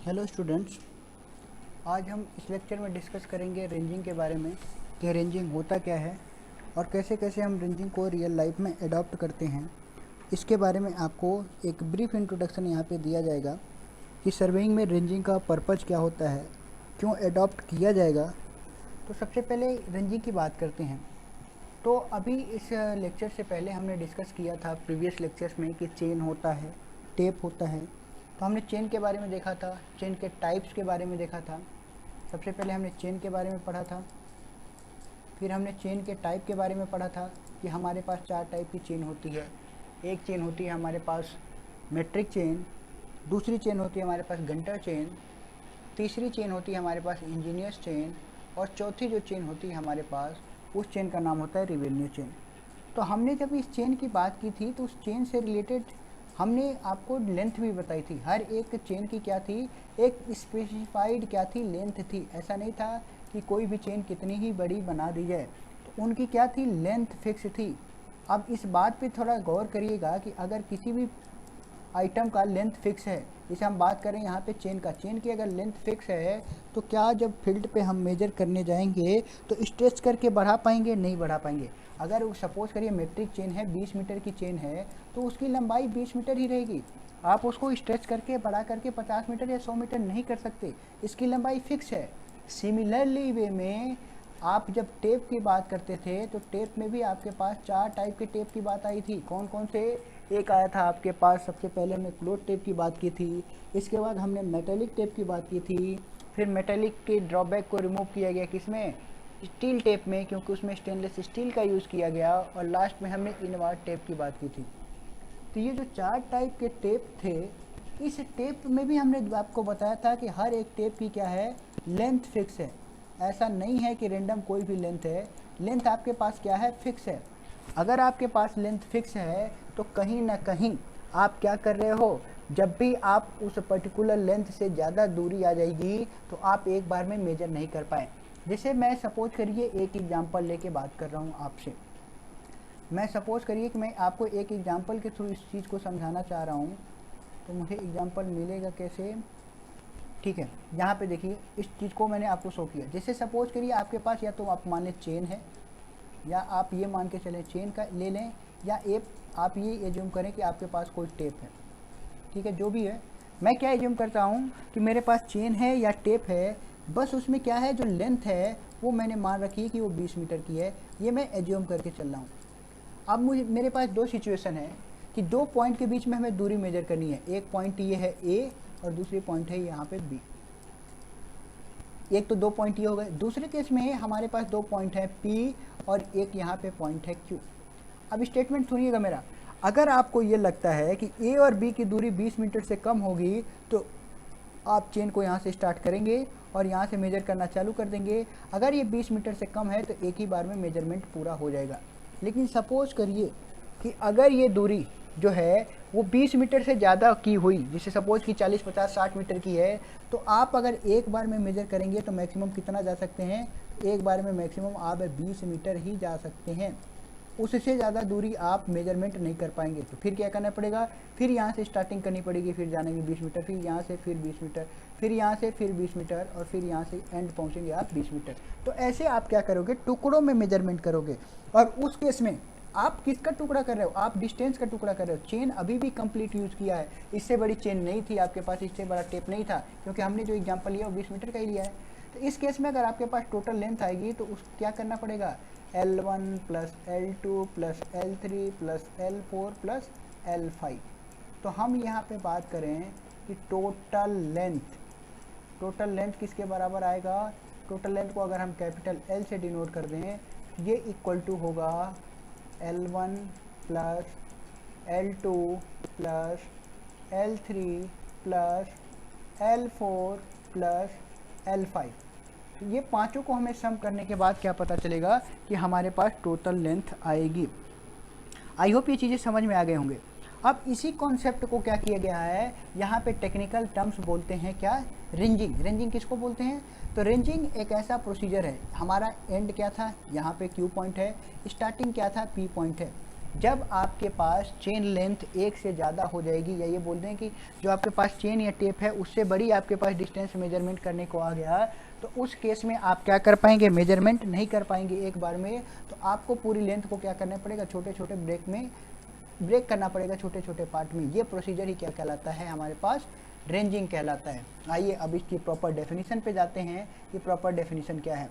Hello students, आज हम इस लेक्चर में डिस्कस करेंगे रेंजिंग के बारे में कि रेंजिंग होता क्या है और कैसे कैसे हम रेंजिंग को रियल लाइफ में अडॉप्ट करते हैं। इसके बारे में आपको एक ब्रीफ इंट्रोडक्शन यहाँ पे दिया जाएगा कि सर्वेइंग में रेंजिंग का पर्पज़ क्या होता है, क्यों अडॉप्ट किया जाएगा। तो सबसे पहले रेंजिंग की बात करते हैं। तो अभी इस लेक्चर से पहले हमने डिस्कस किया था प्रीवियस लेक्चर्स में कि चेन होता है, टेप होता है। तो हमने चेन के बारे में देखा था, चेन के टाइप्स के बारे में देखा था। सबसे पहले हमने चेन के बारे में पढ़ा था, फिर हमने चेन के टाइप के बारे में पढ़ा था कि हमारे पास 4 टाइप की चेन होती है। एक चेन होती है हमारे पास मेट्रिक चेन, दूसरी चेन होती है हमारे पास गंटर चेन, तीसरी चेन होती है हमारे पास इंजीनियर्स चेन, और चौथी जो चेन होती है हमारे पास, उस चेन का नाम होता है रिवेन्यू चेन। तो हमने जब इस चेन की बात की थी तो उस चेन से रिलेटेड हमने आपको लेंथ भी बताई थी। हर एक चेन की क्या थी, एक स्पेसिफाइड क्या थी, लेंथ थी। ऐसा नहीं था कि कोई भी चेन कितनी ही बड़ी बना दी जाए, तो उनकी क्या थी, लेंथ फिक्स थी। अब इस बात पे थोड़ा गौर करिएगा कि अगर किसी भी आइटम का लेंथ फिक्स है, जैसे हम बात करें यहाँ पे चेन का, चेन की अगर लेंथ फिक्स है तो क्या जब फील्ड पे हम मेजर करने जाएंगे तो स्ट्रेच करके बढ़ा पाएंगे? नहीं बढ़ा पाएंगे। अगर वो सपोज करिए मेट्रिक चेन है, 20 मीटर की चेन है, तो उसकी लंबाई 20 मीटर ही रहेगी। आप उसको स्ट्रेच करके बढ़ा करके 50 मीटर या 100 मीटर नहीं कर सकते, इसकी लंबाई फिक्स है। सिमिलरली वे में आप जब टेप की बात करते थे तो टेप में भी आपके पास 4 टाइप के टेप की बात आई थी। कौन कौन से? एक आया था आपके पास, सबसे पहले हमने क्लोथ टेप की बात की थी, इसके बाद हमने मेटेलिक टेप की बात की थी, फिर मेटेलिक के ड्रॉबैक को रिमूव किया गया किसमें, स्टील टेप में, क्योंकि उसमें स्टेनलेस स्टील का यूज़ किया गया, और लास्ट में हमने इनवार्ड टेप की बात की थी। तो ये जो 4 टाइप के टेप थे, इस टेप में भी हमने आपको बताया था कि हर एक टेप की क्या है, लेंथ फिक्स है। ऐसा नहीं है कि रेंडम कोई भी लेंथ है, लेंथ आपके पास क्या है, फिक्स है। अगर आपके पास लेंथ फिक्स है तो कहीं ना कहीं आप क्या कर रहे हो, जब भी आप उस पर्टिकुलर लेंथ से ज़्यादा दूरी आ जाएगी तो आप एक बार में मेजर नहीं कर पाए। जैसे मैं सपोज करिए एक एग्जांपल लेके बात कर रहा हूँ आपसे। मैं सपोज करिए कि मैं आपको एक एग्जांपल के थ्रू इस चीज़ को समझाना चाह रहा हूँ। तो मुझे एग्जांपल मिलेगा कैसे? ठीक है, यहाँ पे देखिए, इस चीज़ को मैंने आपको शो किया। जैसे सपोज करिए आपके पास या तो आप मान लें चेन है, या आप ये मान के चलें चेन का ले लें, या एक आप ये एज्यूम करें कि आपके पास कोई टेप है। ठीक है, जो भी है, मैं क्या एज्यूम करता हूँ कि मेरे पास चेन है या टेप है, बस उसमें क्या है, जो लेंथ है वो मैंने मान रखी है कि वो 20 मीटर की है। ये मैं एज्यूम करके चल रहा हूँ। अब मेरे पास 2 सिचुएशन है कि 2 पॉइंट के बीच में हमें दूरी मेजर करनी है। एक पॉइंट ये है ए और दूसरी पॉइंट है यहाँ पे बी। एक तो 2 पॉइंट ये हो गए। दूसरे केस में हमारे पास 2 पॉइंट है पी और एक यहाँ पे पॉइंट है क्यू। अब स्टेटमेंट सुनिएगा मेरा। अगर आपको ये लगता है कि ए और बी की दूरी 20 मीटर से कम होगी तो आप चेन को यहाँ से स्टार्ट करेंगे और यहाँ से मेजर करना चालू कर देंगे। अगर ये 20 मीटर से कम है तो एक ही बार में मेजरमेंट पूरा हो जाएगा। लेकिन सपोज करिए कि अगर ये दूरी जो है वो 20 मीटर से ज़्यादा की हुई, जैसे सपोज कि 40, 50, 60 मीटर की है, तो आप अगर एक बार में मेजर करेंगे तो मैक्सिमम कितना जा सकते हैं, एक बार में मैक्सिमम आप 20 मीटर ही जा सकते हैं। उससे ज़्यादा दूरी आप मेजरमेंट नहीं कर पाएंगे। तो फिर क्या करना पड़ेगा, फिर यहाँ से स्टार्टिंग करनी पड़ेगी, फिर जानेंगे 20 मीटर, फिर यहाँ से फिर 20 मीटर, फिर यहाँ से फिर 20 मीटर, और फिर यहाँ से एंड पहुँचेंगे आप 20 मीटर। तो ऐसे आप क्या करोगे, टुकड़ों में मेजरमेंट करोगे। और उस केस में आप किसका टुकड़ा कर रहे हो, आप डिस्टेंस का टुकड़ा कर रहे हो। चेन अभी भी कंप्लीट यूज़ किया है, इससे बड़ी चेन नहीं थी आपके पास, इससे बड़ा टेप नहीं था, क्योंकि हमने जो एग्जाम्पल लिया वो 20 मीटर का ही लिया है। तो इस केस में अगर आपके पास टोटल लेंथ आएगी तो उस क्या करना पड़ेगा, L1 plus L2 plus L3 plus L4 plus L5। तो हम यहाँ पे बात करें कि टोटल लेंथ किसके बराबर आएगा, टोटल लेंथ को अगर हम कैपिटल L से डिनोट कर दें, ये इक्वल टू होगा L1 plus L2 plus L3 plus L4 plus L5। तो ये पांचों को हमें सम करने के बाद क्या पता चलेगा कि हमारे पास टोटल लेंथ आएगी। आई होप ये चीज़ें समझ में आ गए होंगे। अब इसी कॉन्सेप्ट को क्या किया गया है, यहाँ पे टेक्निकल टर्म्स बोलते हैं क्या, रेंजिंग। रेंजिंग किसको बोलते हैं, तो रेंजिंग एक ऐसा प्रोसीजर है, हमारा एंड क्या था, यहाँ पे क्यू पॉइंट है, स्टार्टिंग क्या था, पी पॉइंट है। जब आपके पास चेन लेंथ एक से ज़्यादा हो जाएगी, या ये बोलते हैं कि जो आपके पास चेन या टेप है उससे बड़ी आपके पास डिस्टेंस मेजरमेंट करने को आ गया, तो उस केस में आप क्या कर पाएंगे, मेजरमेंट नहीं कर पाएंगे एक बार में। तो आपको पूरी लेंथ को क्या करना पड़ेगा, छोटे छोटे ब्रेक करना पड़ेगा, छोटे छोटे पार्ट में। ये प्रोसीजर ही क्या कहलाता है, हमारे पास रेंजिंग कहलाता है। आइए अब इसकी प्रॉपर डेफिनेशन पे जाते हैं कि प्रॉपर डेफिनेशन क्या है।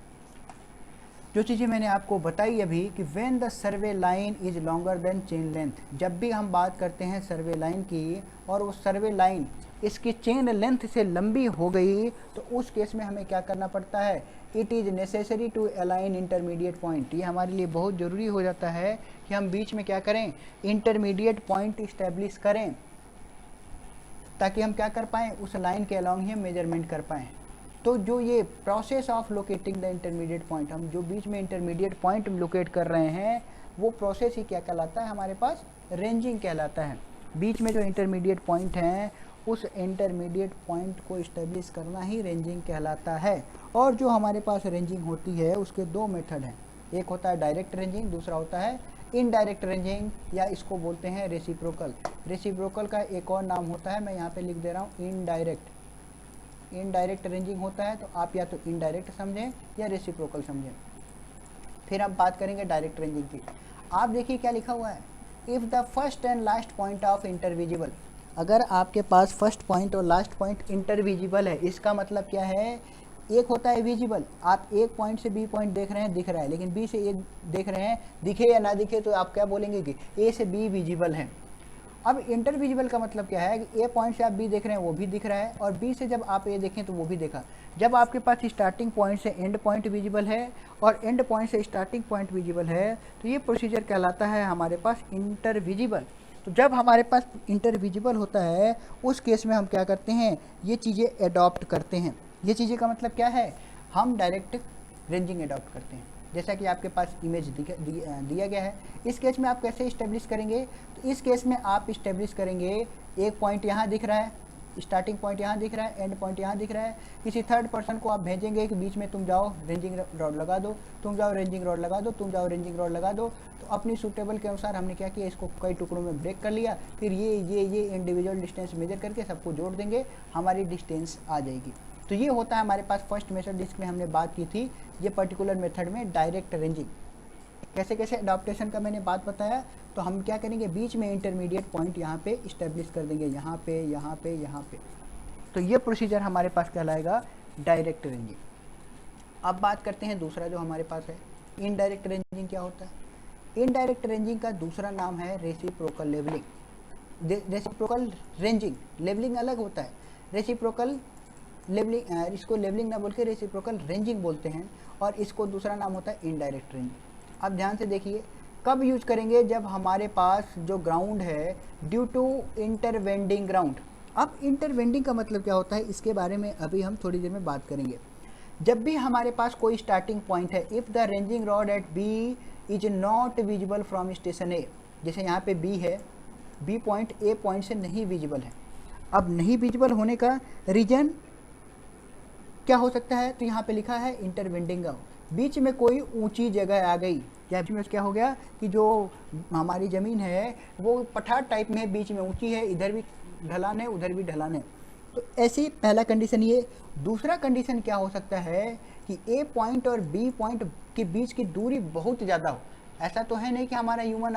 जो चीज़ें मैंने आपको बताई अभी कि when the survey line is longer than chain length, जब भी हम बात करते हैं सर्वे लाइन की और वो सर्वे लाइन इसकी चेन लेंथ से लंबी हो गई, तो उस केस में हमें क्या करना पड़ता है, it is necessary to align intermediate point. ये हमारे लिए बहुत ज़रूरी हो जाता है कि हम बीच में क्या करें, इंटरमीडिएट पॉइंट इस्टेब्लिश करें, ताकि हम क्या कर पाएँ, उस लाइन के अलॉन्ग ही हम मेजरमेंट कर पाएँ। तो जो ये process of locating the intermediate point, हम जो बीच में इंटरमीडिएट पॉइंट लोकेट कर रहे हैं, वो प्रोसेस ही क्या कहलाता है, हमारे पास रेंजिंग कहलाता है। बीच में जो इंटरमीडिएट पॉइंट हैं उस इंटरमीडिएट पॉइंट को इस्टेब्लिश करना ही रेंजिंग कहलाता है। और जो हमारे पास रेंजिंग होती है उसके दो मेथड हैं, एक होता है डायरेक्ट रेंजिंग, दूसरा होता है इनडायरेक्ट रेंजिंग, या इसको बोलते हैं रेसिप्रोकल। रेसिप्रोकल का एक और नाम होता है, मैं यहाँ पे लिख दे रहा हूँ, इनडायरेक्ट रेंजिंग होता है। तो आप या तो इनडायरेक्ट समझें या रेसिप्रोकल समझें। फिर आप बात करेंगे डायरेक्ट रेंजिंग की। आप देखिए क्या लिखा हुआ है, if the first and last point of intervisible, अगर आपके पास फर्स्ट पॉइंट और लास्ट पॉइंट इंटरविजिबल है, इसका मतलब क्या है, एक होता है विजिबल, आप एक पॉइंट से बी पॉइंट देख रहे हैं, दिख रहा है, लेकिन बी से ए देख रहे हैं, दिखे या ना दिखे, तो आप क्या बोलेंगे कि ए से बी विजिबल है। अब इंटरविजिबल का मतलब क्या है कि ए पॉइंट से आप बी देख रहे हैं वो भी दिख रहा है, और बी से जब आप ए देखें तो वो भी देखा। जब आपके पास स्टार्टिंग पॉइंट से एंड पॉइंट विजिबल है और एंड पॉइंट से स्टार्टिंग पॉइंट विजिबल है, तो ये प्रोसीजर कहलाता है हमारे पास इंटरविजिबल। तो जब हमारे पास इंटरविजिबल होता है उस केस में हम क्या करते हैं, ये चीज़ें एडॉप्ट करते हैं। ये चीज़ें का मतलब क्या है, हम डायरेक्ट रेंजिंग एडॉप्ट करते हैं। जैसा कि आपके पास इमेज दिया गया है, इस केस में आप कैसे इस्टेब्लिश करेंगे, तो इस केस में आप इस्टेब्लिश करेंगे, एक पॉइंट यहाँ दिख रहा है, स्टार्टिंग पॉइंट यहाँ दिख रहा है, एंड पॉइंट यहाँ दिख रहा है, किसी थर्ड पर्सन को आप भेजेंगे कि बीच में तुम जाओ रेंजिंग रॉड लगा दो, तुम जाओ रेंजिंग रॉड लगा दो, तुम जाओ रेंजिंग रॉड लगा दो। तो अपनी सूटेबल के अनुसार हमने क्या किया, इसको कई टुकड़ों में ब्रेक कर लिया, फिर ये इंडिविजुअल डिस्टेंस मेजर करके सबको जोड़ देंगे, हमारी डिस्टेंस आ जाएगी। तो ये होता है हमारे पास फर्स्ट मेथड जिसमें हमने बात की थी, ये पर्टिकुलर मेथड में डायरेक्ट रेंजिंग। कैसे कैसे अडॉप्टेशन का मैंने बात बताया, तो हम क्या करेंगे, बीच में इंटरमीडिएट पॉइंट यहाँ पे इस्टेब्लिश कर देंगे, यहाँ पे यहाँ पे यहाँ पे। तो ये प्रोसीजर हमारे पास कहलाएगा डायरेक्ट रेंजिंग। अब बात करते हैं दूसरा जो हमारे पास है, इनडायरेक्ट रेंजिंग क्या होता है। इनडायरेक्ट रेंजिंग का दूसरा नाम है reciprocal levelling. Reciprocal ranging, levelling अलग होता है, रेसिप्रोकल लेवलिंग, इसको लेवलिंग ना बोल के रेसिप्रोकल रेंजिंग बोलते हैं, और इसको दूसरा नाम होता है इनडायरेक्ट रेंजिंग। अब ध्यान से देखिए, कब यूज करेंगे, जब हमारे पास जो ग्राउंड है ड्यू टू इंटरवेंडिंग ग्राउंड। अब इंटरवेंडिंग का मतलब क्या होता है, इसके बारे में अभी हम थोड़ी देर में बात करेंगे। जब भी हमारे पास कोई स्टार्टिंग पॉइंट है, if the ranging rod at B is not visible from station A, जैसे यहाँ पे बी है, बी पॉइंट ए पॉइंट से नहीं विजिबल है। अब नहीं विजिबल होने का रीजन क्या हो सकता है, तो यहाँ पे लिखा है इंटरवेंडिंग ग्राउंड। बीच में कोई ऊंची जगह आ गई, या बीच में क्या हो गया कि जो हमारी ज़मीन है वो पठार टाइप में बीच में ऊंची है, इधर भी ढलान है उधर भी ढलान है। तो ऐसी पहला कंडीशन ये। दूसरा कंडीशन क्या हो सकता है कि ए पॉइंट और बी पॉइंट के बीच की दूरी बहुत ज़्यादा हो। ऐसा तो है नहीं कि हमारा ह्यूमन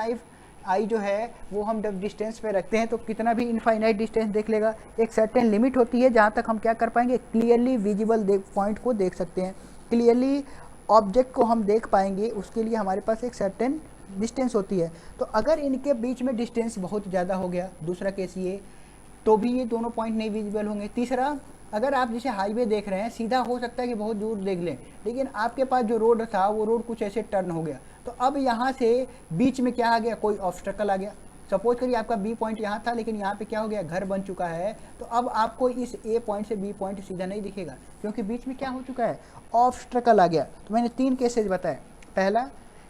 आई जो है वो हम जब डिस्टेंस पे रखते हैं तो कितना भी इनफाइनाइट डिस्टेंस देख लेगा। एक सर्टेन लिमिट होती है जहाँ तक हम क्या कर पाएंगे, क्लियरली विजिबल पॉइंट को देख सकते हैं, क्लियरली ऑब्जेक्ट को हम देख पाएंगे, उसके लिए हमारे पास एक सर्टेन डिस्टेंस होती है। तो अगर इनके बीच में डिस्टेंस बहुत ज़्यादा हो गया, दूसरा केस ये, तो भी ये दोनों पॉइंट नहीं विजिबल होंगे। तीसरा, अगर आप जैसे हाईवे देख रहे हैं, सीधा हो सकता है कि बहुत दूर देख लें, लेकिन आपके पास जो रोड था वो रोड कुछ ऐसे टर्न हो गया, तो अब यहाँ से बीच में क्या आ गया, कोई ऑब्स्टेकल आ गया। सपोज करिए आपका बी पॉइंट यहाँ था, लेकिन यहाँ पे क्या हो गया, घर बन चुका है, तो अब आपको इस ए पॉइंट से बी पॉइंट सीधा नहीं दिखेगा, क्योंकि बीच में क्या हो चुका है, ऑब्स्टेकल आ गया। तो मैंने 3 केसेज बताए। पहला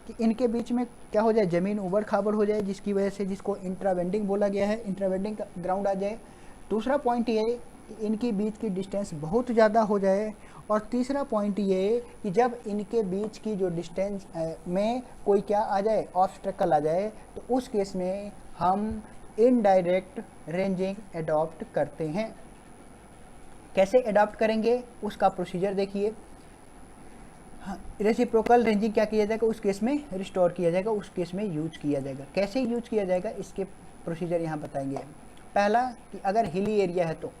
कि इनके बीच में क्या हो जाए, ज़मीन उबड़ खाबड़ हो जाए, जिसकी वजह से जिसको इंट्रावेंडिंग बोला गया है, इंट्रावेंडिंग ग्राउंड आ जाए। दूसरा पॉइंट ये कि इनके बीच की डिस्टेंस बहुत ज़्यादा हो जाए, और तीसरा पॉइंट ये कि जब इनके बीच की जो डिस्टेंस में कोई क्या आ जाए, ऑब्स्ट्रकल आ जाए, तो उस केस में हम इनडायरेक्ट रेंजिंग एडॉप्ट करते हैं। कैसे एडॉप्ट करेंगे उसका प्रोसीजर देखिए। हाँ, रेसिप्रोकल रेंजिंग क्या किया जाएगा, उस केस में रिस्टोर किया जाएगा, उस केस में यूज किया जाएगा। कैसे यूज किया जाएगा इसके प्रोसीजर यहाँ बताएंगे। पहला कि अगर हिली एरिया है तो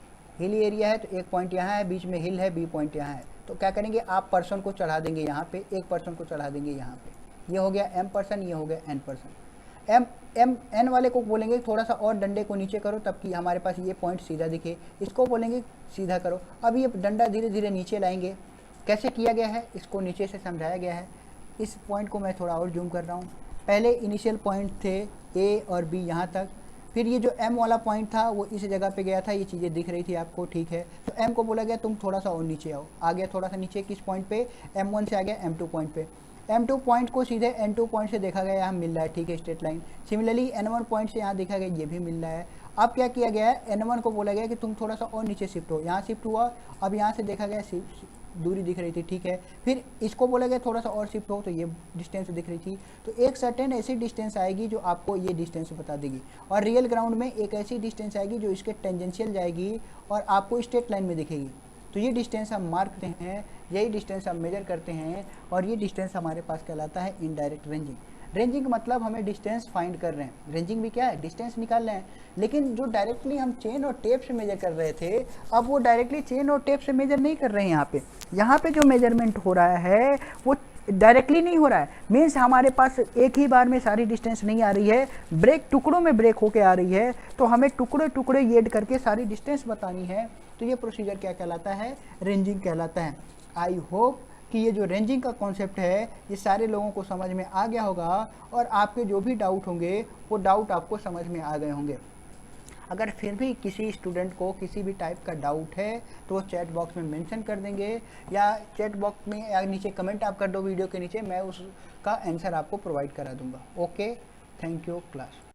एक पॉइंट यहाँ है, बीच में हिल है, बी पॉइंट यहाँ है, तो क्या करेंगे, आप पर्सन को चढ़ा देंगे यहाँ पे, एक पर्सन को चढ़ा देंगे यहाँ पे। ये हो गया एम पर्सन, ये हो गया एन पर्सन। एन वाले को बोलेंगे थोड़ा सा और डंडे को नीचे करो तब कि हमारे पास ये पॉइंट सीधा दिखे, इसको बोलेंगे सीधा करो। अब ये डंडा धीरे धीरे नीचे लाएंगे। कैसे किया गया है इसको नीचे से समझाया गया है। इस पॉइंट को मैं थोड़ा और जूम कर रहा हूँ। पहले इनिशियल पॉइंट थे ए और बी यहाँ तक, फिर ये जो एम वाला पॉइंट था वो इस जगह पे गया था, ये चीज़ें दिख रही थी आपको, ठीक है। तो एम को बोला गया तुम थोड़ा सा और नीचे आओ, आ गया थोड़ा सा नीचे, किस पॉइंट पे, M1 से आ गया M2 पॉइंट पे। M2 पॉइंट को सीधे N2 पॉइंट से देखा गया, यहाँ मिल रहा है, ठीक है, straight line. Similarly N1 point से यहाँ देखा गया, ये भी मिल रहा है। अब क्या किया गया है, N1 को बोला गया कि तुम थोड़ा सा और नीचे शिफ्ट हो, यहाँ शिफ्ट हुआ। अब यहाँ से देखा गया दूरी दिख रही थी, ठीक है। फिर इसको बोला गया थोड़ा सा और शिफ्ट हो, तो ये डिस्टेंस दिख रही थी। तो एक सर्टेन ऐसी डिस्टेंस आएगी जो आपको ये डिस्टेंस बता देगी, और रियल ग्राउंड में एक ऐसी डिस्टेंस आएगी जो इसके टेंजेंशियल जाएगी और आपको स्ट्रेट लाइन में दिखेगी। तो ये डिस्टेंस हम मार्क करते हैं, यही डिस्टेंस हम मेजर करते हैं, और ये डिस्टेंस हमारे पास कहलाता है इनडायरेक्ट रेंजिंग। रेंजिंग मतलब हमें डिस्टेंस फाइंड कर रहे हैं, रेंजिंग भी क्या है, डिस्टेंस निकाल रहे हैं। लेकिन जो डायरेक्टली हम चेन और टेप से मेजर कर रहे थे, अब वो डायरेक्टली चेन और टेप से मेजर नहीं कर रहे हैं। यहाँ पे जो मेजरमेंट हो रहा है वो डायरेक्टली नहीं हो रहा है। मीन्स हमारे पास एक ही बार में सारी डिस्टेंस नहीं आ रही है, ब्रेक टुकड़ों में ब्रेक होके आ रही है। तो हमें टुकड़े टुकड़े ऐड करके सारी डिस्टेंस बतानी है। तो ये प्रोसीजर क्या कहलाता है, रेंजिंग कहलाता है। आई होप कि ये जो रेंजिंग का कॉन्सेप्ट है ये सारे लोगों को समझ में आ गया होगा, और आपके जो भी डाउट होंगे वो डाउट आपको समझ में आ गए होंगे। अगर फिर भी किसी स्टूडेंट को किसी भी टाइप का डाउट है तो वो चैट बॉक्स में मेंशन कर देंगे, या चैट बॉक्स में या नीचे कमेंट आप कर दो वीडियो के नीचे, मैं उसका आंसर आपको प्रोवाइड करा दूंगा। Okay, thank you class.